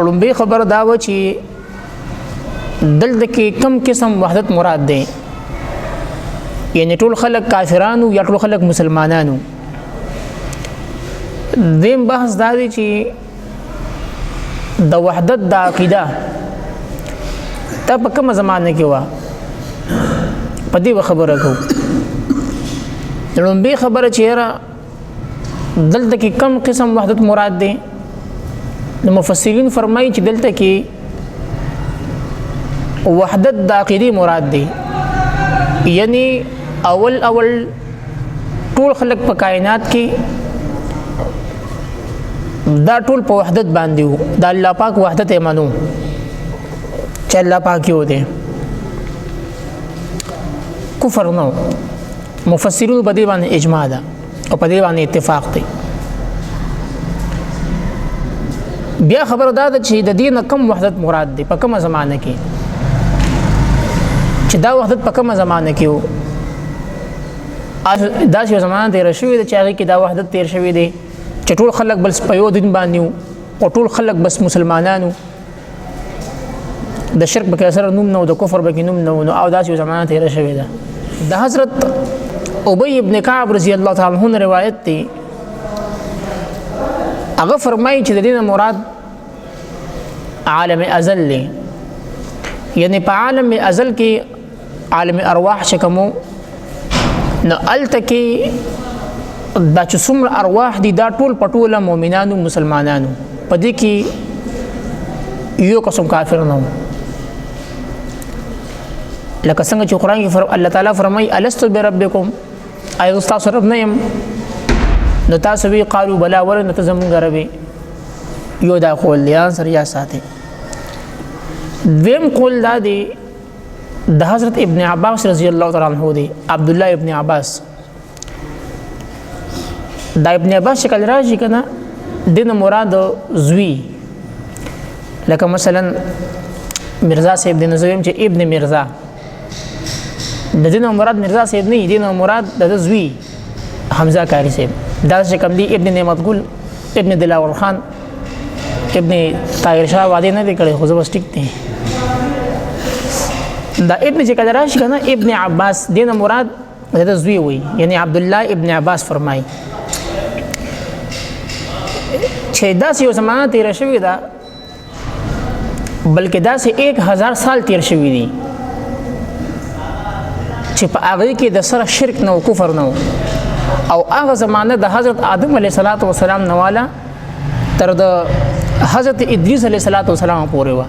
لومبي خبر دا و چې دلته کې کم قسم وحدت مراد دی یعنی ټول خلک کافرانو یا ټول خلک مسلمانانو دیم بحث دا دی چې د وحدت د عقیده تا په کومه زمانه کې و په دې خبره کو لومبي خبره چې را دلته کې کم قسم وحدت مراد دی د مفسرین فرمایي چې دلته کې وحدت د عقیده مراد دی یعنی اول ټول خلق په کائنات کې دا ټول په وحدت باندې وو د الله پاک وحدت یې منو چې الله پاک یو دی کفر نو مفسرون په دې باندې اجماع ده او په دې باندې اتفاق دی بیا خبر دا ده چې د دین کم وحدت مراد دی په کومه زمانه کې چې دا وحدت په کومه زمانه کې وو دا چې زمانه تیر شوې ده چې هغه کې دا وحدت تیر شوې دی چې ټول خلک بل په یو دین باندې او ټول خلک بس مسلمانانو د شرک به اثر نوم نه او د کفر به نوم نه او دا چې زمانه تیر شوې ده د حضرت ابی ابن کعب رضی الله تعالی عنہ روایت دی هغه فرمایي چې د دین مراد عالم ازل دی یعنی په عالم ازل کې عالم ارواح شکمو نو التکی دا چې څومره ارواح دي دا ټول پټوله مؤمنانو مسلمانانو په دې کې یو قسم کافر نه لکه څنګه چې قرآن کې الله تعالی فرمایي الستو بربکم اي استاد رب نه يم نو تاسو وی قالو بلا ور نه زمونږ ربي یو دا قول لیان سره یا ساتي دویم قول دا دی د حضرت ابن عباس رضی الله تعالی عنہ دی عبد الله ابن عباس دا ابن عباس شکل راشي کنه دین مراد زوی لکه مثلا مرزا صاحب د نزویم چې ابن مرزا د دین مراد مرزا صاحب نه دین مراد د زوی حمزه کاری صاحب دا شکم دی ابن نعمت ګل ابن دلاور خان ابن طاهر شاه وادي نه دی کړي خو زبر ټیک دی دا ابن چې کله راشي کنه ابن عباس دین مراد د زوی وي یعنی عبد الله ابن عباس فرمای چې دا یو زمانه تیر شوی دا بلکې دا 1000 سال تیر شوی دی چې په هغه کې د سره شرک نه او کفر نه او هغه زمانه د حضرت آدم علیه السلام نواله تر د حضرت ادریس علیه السلام پورې و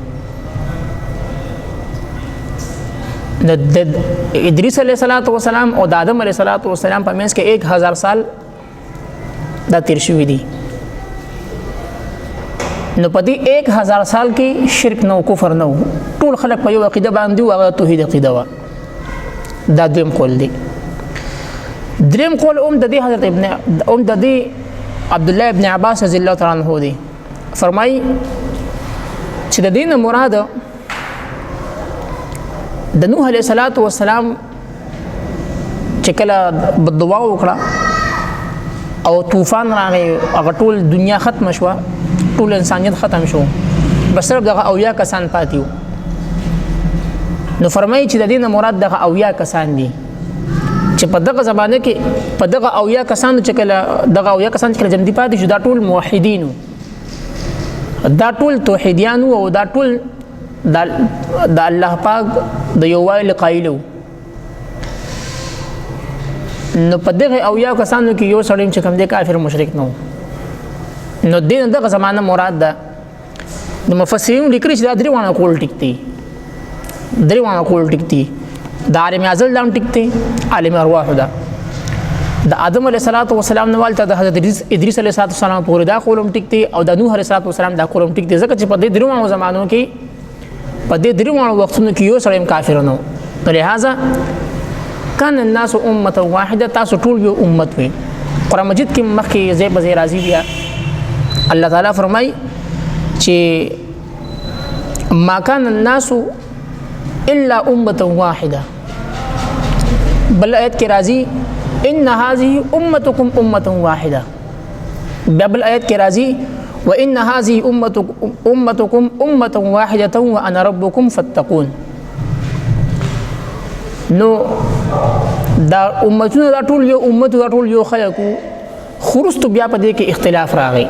د ادریس علیه السلام او د آدم علیه السلام په منځ کې 1000 سال دا تیر شوی دی نو په دې 1000 سال کې شرک نه او کفر نه ټول خلک په یو عقیده باندې او هغه توحید عقیده و دا دویم قول دی دریم قول د دې حضرت ابن د دې عبد الله ابن عباس رضی الله تعالی عنہ دی فرمای چې د دین مراد د نوح علیه السلام چې کله بدعا وکړه او طوفان راغی هغه ټول دنیا ختم شوه ټول انسانیت ختم شو بس صرف دغه اویا کسان پاتیو نو فرمایي چې د دین مراد دغه اویا کسان دي چې په دغه زمانه کې په دغه اویا کسان چې کله دغه اویا کسان چې کله جمدي پاتې شو دا ټول موحدینو دا ټول توحیدیانو او دا ټول د الله پاک د یووالي قایلو نو په دغه اویا کسانو کې یو سړی چې کوم دی کافر مشرک نه نو دین دغه زمانه مراد ده د مفسرین لیکلي چې دا درې وانه کول ټیک دي د عالم ازل دام ټیک دی عالم ارواح ده د آدم علیه السلام نه والته د حضرت ادریس علیه السلام پورې دا قولم ټیک دی او د نوح علیه السلام دا قولم ټیک دی ځکه چې په دې درې وانه زمانو کې په دې درې وانه وختونو کې یو سړی کافر نه لہذا کان الناس امه واحده تاسو ټول یو امت وي قرآن مجید کې مخکې زی بزی راضی بیا الله تعالی فرمای چې ما کان الناس الا امه واحده بل آیت کې راضی ان هذه امتكم امه واحده بل آیت کې راضی وان هذه امتكم امه واحده وانا ربكم فاتقون. نو دا امتونه دا ټول یو امت دا ټول یو خلکو، خرست بیا په دې کې اختلاف راغی.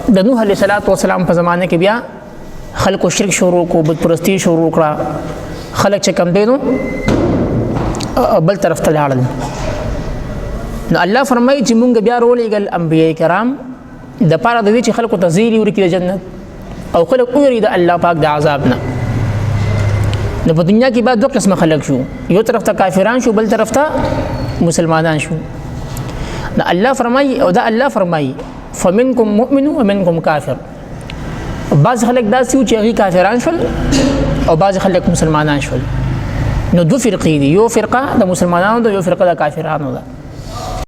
د نوح علیه السلام په زمانه کې بیا خلکو شرک شروع کو، بت پرستی شروع کړه، خلک چې کم دینو بل طرف ته لاړل. نو الله فرمایي چې مونږ بیا رولېږل انبیاء کرام د پاره د دې چې خلکو ته زیری ورکړي د جنت او خلک ویری د الله پاک د عذاب نه. نو په دنیا کې بعد دوه قسمه خلک شو، یو طرف ته کافران شو، بل طرف ته مسلمانان شو. نو الله فرمایي او دا الله فرمایي فمنکم مؤمن ومنکم کافر. بعض خلک داسې و چې هغوی کافران شول او بعض خلک مسلمانان شول. نو دو فرقې دي، یو فرقه د مسلمانانو ده، یو فرقه د کافرانو ده.